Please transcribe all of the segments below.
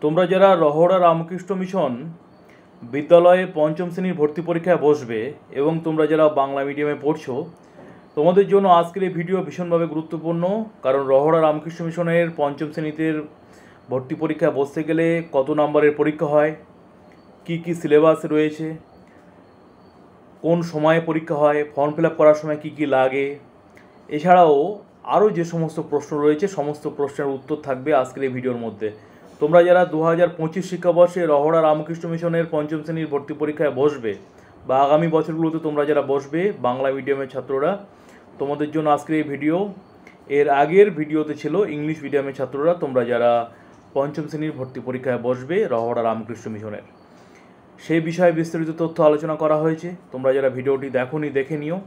তোমরা যারা রহড়া রামকৃষ্ণ মিশন বিদ্যালয়ে পঞ্চম শ্রেণীর ভর্তি পরীক্ষায় বসবে এবং তোমরা যারা বাংলা মিডিয়ামে পড়ছো, তোমাদের জন্য আজকের এই ভিডিও ভীষণভাবে গুরুত্বপূর্ণ। কারণ রহড়া রামকৃষ্ণ মিশনের পঞ্চম শ্রেণীতে ভর্তি পরীক্ষায় বসতে গেলে কত নম্বরের পরীক্ষা হয়, কি কি সিলেবাস রয়েছে, কোন সময়ে পরীক্ষা হয়, ফর্ম ফিল আপ করার সময় কি কি লাগে, এছাড়াও আরও যে সমস্ত প্রশ্ন রয়েছে সমস্ত প্রশ্নের উত্তর থাকবে আজকের এই ভিডিওর মধ্যে। তোমরা যারা 2025 শিক্ষাবর্ষে রহড়া রামকৃষ্ণ মিশনের পঞ্চম শ্রেণীর ভর্তি পরীক্ষায় বসবে বা আগামী বছরগুলোতে তোমরা যারা বসবে বাংলা মিডিয়ামের ছাত্ররা, তোমাদের জন্য আজকের এই ভিডিও। এর আগের ভিডিওতে ছিল ইংলিশ মিডিয়ামের ছাত্ররা, তোমরা যারা পঞ্চম শ্রেণীর ভর্তি পরীক্ষায় বসবে রহড়া রামকৃষ্ণ মিশনের, সেই বিষয়ে বিস্তারিত তথ্য আলোচনা করা হয়েছে। তোমরা যারা ভিডিওটি দেখোনি দেখে নিও,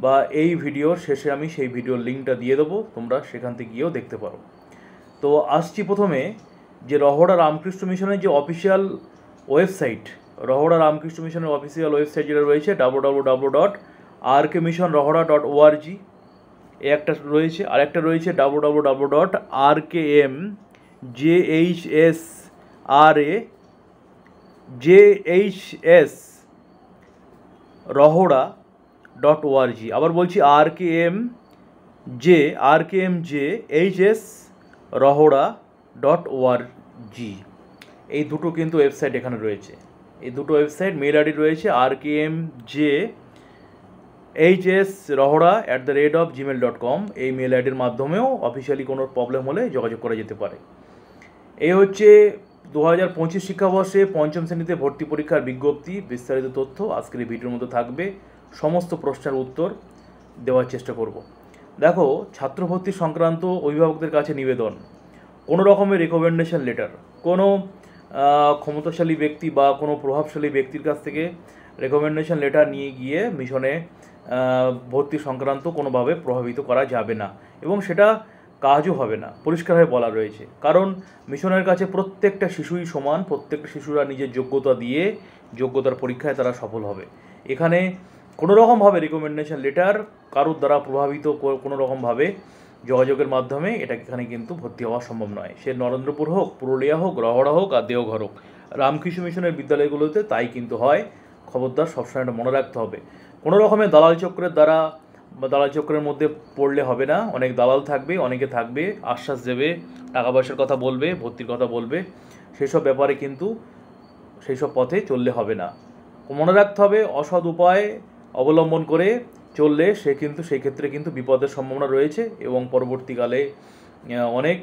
বা এই ভিডিওর শেষে আমি সেই ভিডিওর লিঙ্কটা দিয়ে দেবো, তোমরা সেখান থেকে গিয়েও দেখতে পারো। তো আসছি প্রথমে যে রহড়া রামকৃষ্ণ মিশনের যে অফিসিয়াল ওয়েবসাইট, রহড়া রামকৃষ্ণ মিশনের অফিসিয়াল ওয়েবসাইট যেটা রয়েছে www.rkmissionrohora.org, এ একটা রয়েছে। আরেকটা রয়েছে www.rkmjhsrohora.org। আবার বলছি rkmjhsrohora.org। এই দুটো কিন্তু ওয়েবসাইট এখানে রয়েছে। এই দুটো ওয়েবসাইট, মেল আইডি রয়েছে rkmjhsrohora@gmail.com। এই মেল আইডির মাধ্যমেও অফিসিয়ালি কোনো প্রবলেম হলে যোগাযোগ করা যেতে পারে। এই হচ্ছে 2025 শিক্ষাবর্ষে পঞ্চম শ্রেণীতে ভর্তি পরীক্ষার বিজ্ঞপ্তি। বিস্তারিত তথ্য আজকের এই ভিডিওর মধ্যে থাকবে, সমস্ত প্রশ্নের উত্তর দেওয়ার চেষ্টা করব। দেখো, ছাত্র ভর্তি সংক্রান্ত অভিভাবকদের কাছে নিবেদন, কোনো রকমের রেকমেন্ডেশন লেটার, কোনো ক্ষমতাশালী ব্যক্তি বা কোনো প্রভাবশালী ব্যক্তির কাছ থেকে রেকমেন্ডেশন লেটার নিয়ে গিয়ে মিশনে ভর্তি সংক্রান্ত কোনোভাবে প্রভাবিত করা যাবে না, এবং সেটা কাজও হবে না, পরিষ্কারভাবে বলা রয়েছে। কারণ মিশনের কাছে প্রত্যেকটা শিশুই সমান, প্রত্যেকটা শিশুরা নিজের যোগ্যতা দিয়ে যোগ্যতার পরীক্ষায় তারা সফল হবে। এখানে কোনো রকমভাবে রেকমেন্ডেশন লেটার কারোর দ্বারা প্রভাবিত কোনো রকমভাবে যোগাযোগের মাধ্যমে এটা এখানে কিন্তু ভর্তি হওয়া সম্ভব নয়। সে নরেন্দ্রপুর হোক, পুরুলিয়া হোক, রহড়া হোক আর দেওঘর হোক, রামকৃষ্ণ মিশনের বিদ্যালয়গুলোতে তাই কিন্তু হয়। খবরদার সবসময় এটা মনে রাখতে হবে। কোনো রকমের দালাল চক্রের দ্বারা বা দালাল চক্রের মধ্যে পড়লে হবে না। অনেক দালাল থাকবে, অনেকে থাকবে আশ্বাস দেবে, টাকা পয়সার কথা বলবে, ভর্তির কথা বলবে, সেসব ব্যাপারে কিন্তু সেই সব পথে চললে হবে না। মনে রাখতে হবে, অসৎ উপায় অবলম্বন করে চললে সেই ক্ষেত্রে কিন্তু বিপদের সম্ভাবনা রয়েছে এবং পরবর্তীকালে অনেক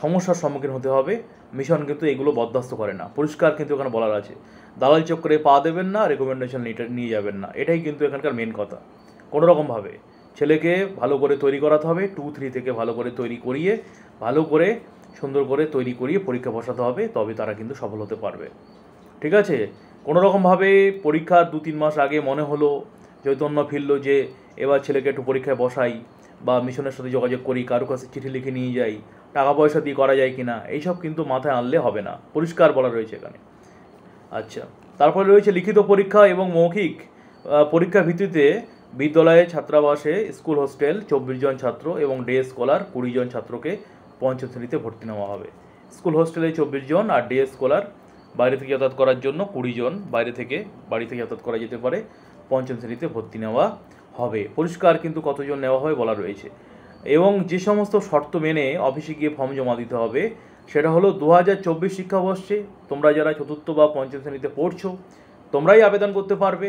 সমস্যার সম্মুখীন হতে হবে। মিশন কিন্তু এগুলো বরদাস্ত করে না, পরিষ্কার কিন্তু এখানে বলার আছে। দালাল চক্রে পা দেবেন না, রেকমেন্ডেশন নিয়ে যাবেন না, এটাই কিন্তু এখানকার মেন কথা। কোনো রকমভাবে ছেলেকে ভালো করে তৈরি করাতে হবে, 2-3 থেকে ভালো করে তৈরি করিয়ে, ভালো করে সুন্দর করে তৈরি করিয়ে পরীক্ষা বসাতে হবে, তবে তারা কিন্তু সফল হতে পারবে। ঠিক আছে? কোনো রকমভাবে পরীক্ষার 2-3 মাস আগে মনে হলো, চৈতন্য ফিরল যে এবার ছেলেকে একটু পরীক্ষায় বসাই বা মিশনের সাথে যোগাযোগ করি, কারো কাছে চিঠি লিখে নিয়ে যাই, টাকা পয়সা দিয়ে করা যায় কি না, এইসব কিন্তু মাথায় আনলে হবে না, পরিষ্কার বলা রয়েছে এখানে। আচ্ছা, তারপরে রয়েছে লিখিত পরীক্ষা এবং মৌখিক পরীক্ষার ভিত্তিতে বিদ্যালয়ে ছাত্রাবাসে স্কুল হোস্টেল 24 জন ছাত্র এবং ডে স্কলার 20 জন ছাত্রকে পঞ্চম শ্রেণীতে ভর্তি নেওয়া হবে। স্কুল হোস্টেলে 24 জন আর ডে স্কলার বাইরে থেকে যাতায়াত করার জন্য 20 জন বাড়ি থেকে যাতায়াত করা যেতে পারে, পঞ্চম শ্রেণীতে ভর্তি নেওয়া হবে। পরিষ্কার কিন্তু কতজন নেওয়া হবে বলা রয়েছে। এবং যে সমস্ত শর্ত মেনে অফিসে গিয়ে ফর্ম জমা দিতে হবে সেটা হলো 2024 শিক্ষাবর্ষে তোমরা যারা চতুর্থ বা পঞ্চম শ্রেণীতে পড়ছো তোমরাই আবেদন করতে পারবে।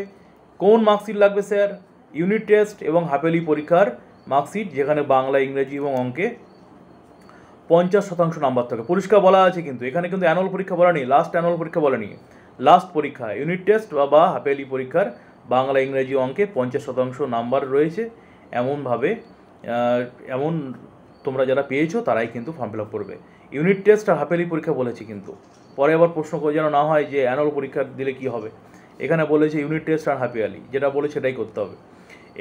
কোন মার্কশিট লাগবে স্যার? ইউনিট টেস্ট এবং হাফেলি পরীক্ষার মার্কশিট, যেখানে বাংলা, ইংরেজি এবং অঙ্কে 50% নাম্বার থাকে। পরিষ্কার বলা আছে, কিন্তু এখানে কিন্তু অ্যানুয়াল পরীক্ষা বলা নেই, লাস্ট অ্যানুয়াল পরীক্ষা বলা নেই, লাস্ট পরীক্ষা ইউনিট টেস্ট বা হাফেলি পরীক্ষার বাংলা, ইংরেজি, অঙ্কে 50% নাম্বার রয়েছে। এমন তোমরা যারা পেয়েছো তারাই কিন্তু ফর্ম ফিল আপ করবে। ইউনিট টেস্ট আর হাফেলি পরীক্ষা বলেছি, কিন্তু পরে আবার প্রশ্ন যেন না হয় যে অ্যানুয়াল পরীক্ষা দিলে কি হবে। এখানে বলেছে ইউনিট টেস্ট আর হাফেলি, যেটা বলে সেটাই করতে হবে।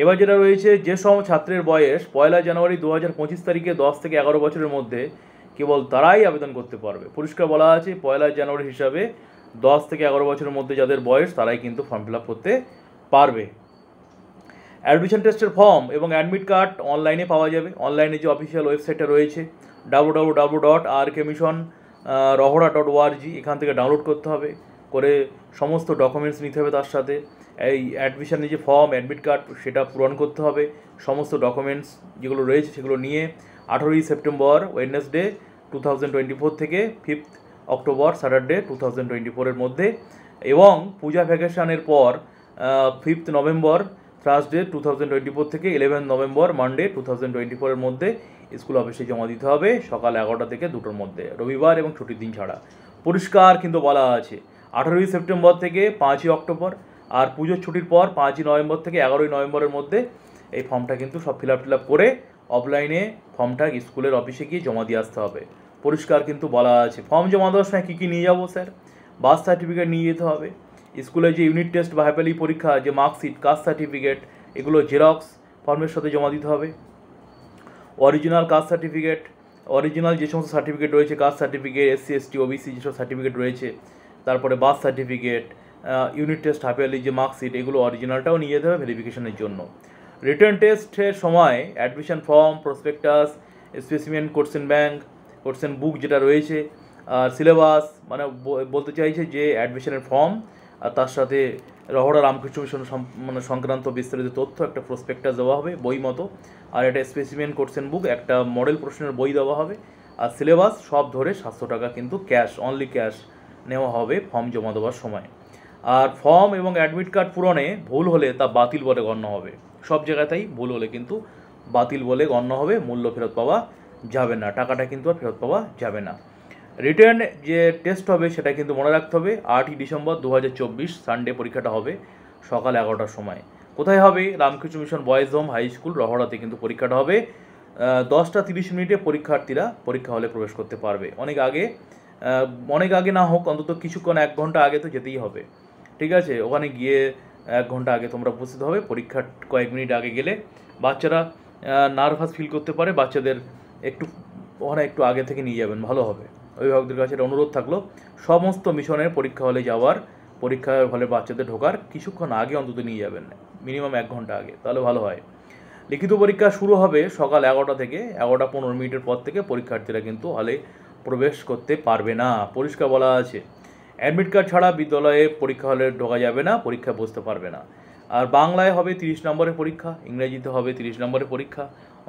এবার যেটা রয়েছে, যে সব ছাত্রের বয়স 1 জানুয়ারি 2025 তারিখে 10 থেকে 11 বছরের মধ্যে, কেবল তারাই আবেদন করতে পারবে। পরিষ্কার বলা আছে 1 জানুয়ারি হিসাবে 10 থেকে 11 বছরের মধ্যে যাদের বয়স তারাই কিন্তু ফর্ম ফিল আপ করতে পারবে। অ্যাডমিশন টেস্টের ফর্ম এবং অ্যাডমিট কার্ড অনলাইনে পাওয়া যাবে। অনলাইনে যে অফিসিয়াল ওয়েবসাইটটা রয়েছে www.rkmission rahora.org, এখান থেকে ডাউনলোড করতে হবে, করে সমস্ত ডকুমেন্টস নিতে হবে, তার সাথে এই অ্যাডমিশনের যে ফর্ম, অ্যাডমিট কার্ড সেটা পূরণ করতে হবে। সমস্ত ডকুমেন্টস যেগুলো রয়েছে সেগুলো নিয়ে 18ই সেপ্টেম্বর ওয়েডনেসডে 2024 থেকে 5th অক্টোবর স্যাটারডে 2024 মধ্যে, এবং পূজা ভ্যাকেশনের পর 5th নভেম্বর থার্সডে 2024 থেকে 11th নভেম্বর মানডে 2024 মধ্যে স্কুল অফিসে জমা দিতে হবে সকাল 11টা থেকে 2টোর মধ্যে, রবিবার এবং ছুটির দিন ছাড়া। পরিষ্কার কিন্তু বলা আছে 18ই সেপ্টেম্বর থেকে 5ই অক্টোবর, আর পুজোর ছুটির পর 5ই নভেম্বর থেকে 11ই নভেম্বরের মধ্যে এই ফর্মটা কিন্তু সব ফিল আপ করে অফলাইনে ফর্মটা স্কুলের অফিসে গিয়ে জমা দিয়ে আসতে হবে। পরিষ্কার কিন্তু বলা আছে। ফর্ম জমা দেওয়ার সময় কী কী নিয়ে যাবো স্যার? বার্থ সার্টিফিকেট নিয়ে যেতে হবে, স্কুলে যে ইউনিট টেস্ট বা হ্যাপেলি পরীক্ষা, যে মার্কশিট, কাস্ট সার্টিফিকেট, এগুলো জেরক্স ফর্মের সাথে জমা দিতে হবে। অরিজিনাল কাস্ট সার্টিফিকেট, অরিজিনাল যে সমস্ত সার্টিফিকেট রয়েছে, caste certificate, SC ST OBC যেসব সার্টিফিকেট রয়েছে, তারপরে বার্থ সার্টিফিকেট, ইউনিট টেস্ট হ্যাপেলি যে মার্কশিট, এগুলো অরিজিনালটাও নিয়ে যেতে হবে ভেরিফিকেশনের জন্য। রিটার্ন টেস্টের সময় admission form, prospectus, specimen, question bank, question বুক যেটা রয়েছে, আর সিলেবাস, মানে বলতে চাইছে যে অ্যাডমিশনের ফর্ম আর তার সাথে রহড়া রামকৃষ্ণ মিশন মানে সংক্রান্ত বিস্তারিত তথ্য, একটা প্রসপেক্টাস দেওয়া হবে বই মতো, আর একটা স্পেসিমেন কোশ্চেন বুক, একটা মডেল প্রশ্নের বই দেওয়া হবে, আর সিলেবাস সব ধরে 700 টাকা কিন্তু ক্যাশ, অনলি ক্যাশ নেওয়া হবে ফর্ম জমা দেওয়ার সময়। আর ফর্ম এবং অ্যাডমিট কার্ড পূরণে ভুল হলে তা বাতিল বলে গণ্য হবে। সব জায়গাতেই ভুল হলে কিন্তু বাতিল বলে গণ্য হবে, মূল্য ফেরত পাওয়া যাবে না, টাকাটা কিন্তু আর ফেরত পাওয়া যাবে না। রিটার্ন যে টেস্ট হবে সেটা কিন্তু মনে রাখতে হবে 8ই ডিসেম্বর 2024 সানডে পরীক্ষাটা হবে সকাল 11টার সময়। কোথায় হবে? Ramakrishna mission boys home high school রহড়াতে কিন্তু পরীক্ষাটা হবে। 10টা 30 মিনিটে পরীক্ষার্থীরা পরীক্ষা হলে প্রবেশ করতে পারবে। অনেক আগে না হোক, অন্তত কিছুক্ষণ 1 ঘন্টা আগে তো যেতেই হবে, ঠিক আছে? ওখানে গিয়ে 1 ঘন্টা আগে তোমরা উপস্থিত হবে। পরীক্ষার কয়েক মিনিট আগে গেলে বাচ্চারা নার্ভাস ফিল করতে পারে, বাচ্চাদের ওখানে একটু আগে থেকে নিয়ে যাবেন, ভালো হবে। অভিভাবকদের কাছে অনুরোধ থাকলো সমস্ত মিশনের পরীক্ষা হলে যাওয়ার, পরীক্ষা হলে বাচ্চাদের ঢোকার কিছুক্ষণ আগে অন্তত নিয়ে যাবেন, মিনিমাম 1 ঘন্টা আগে, তাহলে ভালো হয়। লিখিত পরীক্ষা শুরু হবে সকাল 11টা থেকে, 11টা 15 মিনিটের পর থেকে পরীক্ষার্থীরা কিন্তু হলে প্রবেশ করতে পারবে না, পরিষ্কার বলা আছে। অ্যাডমিট কার্ড ছাড়া বিদ্যালয়ে পরীক্ষা হলে ঢোকা যাবে না, পরীক্ষা বসতে পারবে না। আর বাংলায় হবে 30 নম্বরের পরীক্ষা, ইংরেজিতে হবে 30 নম্বরের পরীক্ষা,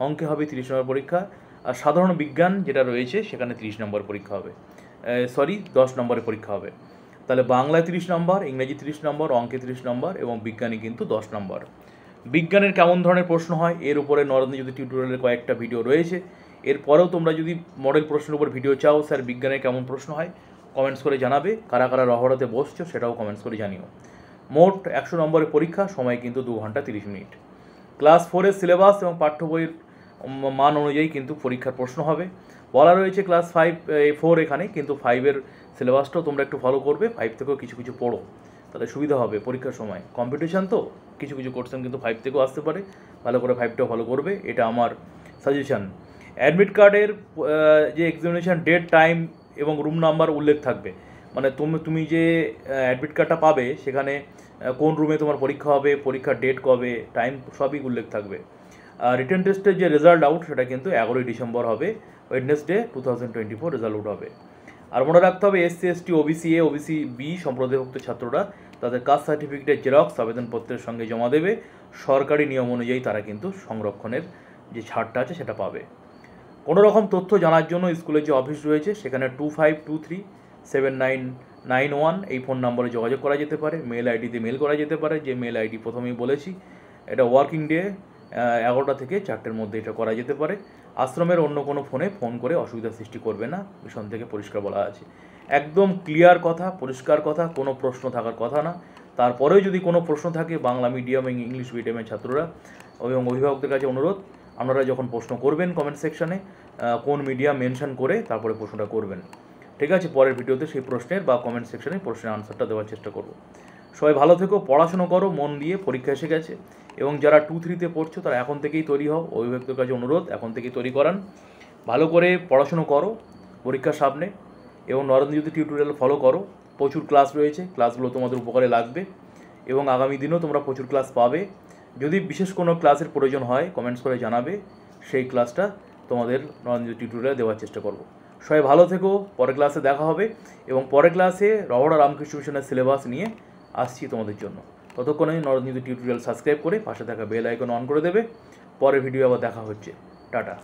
অঙ্কে হবে 30 নম্বরের পরীক্ষা, আর সাধারণ বিজ্ঞান যেটা রয়েছে সেখানে 30 নম্বর পরীক্ষা হবে, 10 নম্বরের পরীক্ষা হবে। তাহলে বাংলায় 30 নম্বর, ইংরেজি 30 নম্বর, অঙ্কে 30 নম্বর এবং বিজ্ঞানে কিন্তু 10 নম্বর। বিজ্ঞানের কেমন ধরনের প্রশ্ন হয় এর উপরে নরেন্দ্রজ্যোতি টিউটোরিয়ালের কয়েকটা ভিডিও রয়েছে। এরপরেও তোমরা যদি মডেল প্রশ্নের উপর ভিডিও চাও, স্যার বিজ্ঞানের কেমন প্রশ্ন হয়, কমেন্টস করে জানাবে। কারা কারা রহড়াতে বসছো সেটাও কমেন্টস করে জানিও। মোট 100 নম্বরের পরীক্ষা, সময় কিন্তু 2 ঘন্টা 30 মিনিট। ক্লাস 4-এর সিলেবাস এবং পাঠ্য বইয়ের মান অনুযায়ী কিন্তু পরীক্ষার প্রশ্ন হবে। বলা রয়েছে ক্লাস 4 এখানে, কিন্তু 5-এর সিলেবাসটাও তোমরা একটু ফলো করবে, 5 থেকেও কিছু কিছু পড়ো, তাহলে সুবিধা হবে পরীক্ষার সময়। কম্পিটিশান তো, কিছু কিছু কোশ্চেন কিন্তু 5 থেকেও আসতে পারে, ভালো করে 5টাও ফলো করবে, এটা আমার সাজেশান। অ্যাডমিট কার্ডের যে এক্সামিনেশান ডেট, টাইম এবং রুম নাম্বার উল্লেখ থাকবে, মানে তুমি যে অ্যাডমিট কার্ডটা পাবে সেখানে কোন রুমে তোমার পরীক্ষা হবে, পরীক্ষার ডেট কবে, টাইম সবই উল্লেখ থাকবে। রিটার্ন টেস্টের যে রেজাল্ট আউট সেটা কিন্তু 11ই ডিসেম্বর হবে, ওয়েডনেসডে 2024 রেজাল্ট আউট হবে। আর মনে রাখতে হবে SC ST OBC A OBC B সম্প্রদায়ভুক্ত ছাত্ররা তাদের কাস্ট সার্টিফিকেটের জেরক্স আবেদনপত্রের সঙ্গে জমা দেবে, সরকারি নিয়ম অনুযায়ী তারা কিন্তু সংরক্ষণের যে ছাড়টা আছে সেটা পাবে। কোনো রকম তথ্য জানার জন্য স্কুলের যে অফিস রয়েছে সেখানে 25237991 এই ফোন নম্বরে যোগাযোগ করা যেতে পারে। মেল আইডিতে মেল করা যেতে পারে, যে মেল আইডি প্রথমেই বলেছি, এটা ওয়ার্কিং ডে 11টা থেকে 4টের মধ্যে এটা করা যেতে পারে। আশ্রমের অন্য কোনো ফোনে ফোন করে অসুবিধা সৃষ্টি করবে না, মিশন থেকে পরিষ্কার বলা আছে। একদম ক্লিয়ার কথা, পরিষ্কার কথা, কোনো প্রশ্ন থাকার কথা না। তারপরেও যদি কোনো প্রশ্ন থাকে, বাংলা মিডিয়াম এবং ইংলিশ মিডিয়ামের ছাত্ররা এবং অভিভাবকদের কাছে অনুরোধ, আপনারা যখন প্রশ্ন করবেন কমেন্ট সেকশানে কোন মিডিয়াম মেনশন করে তারপরে প্রশ্নটা করবেন, ঠিক আছে? পরের ভিডিওতে সেই প্রশ্নের বা কমেন্ট সেকশানে প্রশ্নের আনসারটা দেওয়ার চেষ্টা করব। সবাই ভালো থেকো, পড়াশুনো করো মন দিয়ে, পরীক্ষা এসে গেছে। এবং যারা 2-3-তে পড়ছো তারা এখন থেকেই তৈরি হও, অভিভাবকদের কাছে অনুরোধ এখন থেকেই তৈরি করান, ভালো করে পড়াশুনো করো পরীক্ষার সামনে, এবং নরেন্দ্রজ্যোতি টিউটোরিয়াল ফলো করো। প্রচুর ক্লাস রয়েছে, ক্লাসগুলো তোমাদের উপকারে লাগবে এবং আগামী দিনেও তোমরা প্রচুর ক্লাস পাবে। যদি বিশেষ কোনো ক্লাসের প্রয়োজন হয় কমেন্টস করে জানাবে, সেই ক্লাসটা তোমাদের নরেন্দ্রজ্যোতি টিউটোরিয়ালে দেওয়ার চেষ্টা করব। সবাই ভালো থেকো, পরের ক্লাসে দেখা হবে এবং পরের ক্লাসে রহড়া রামকৃষ্ণ মিশনের সিলেবাস নিয়ে আসছি তোমাদের জন্য। ততক্ষণে নরনীতি টিউটোরিয়াল সাবস্ক্রাইব করে পাশে থাকা বেল আইকন অন করে দেবে। পরের ভিডিও আবার দেখা হচ্ছে। টাটা।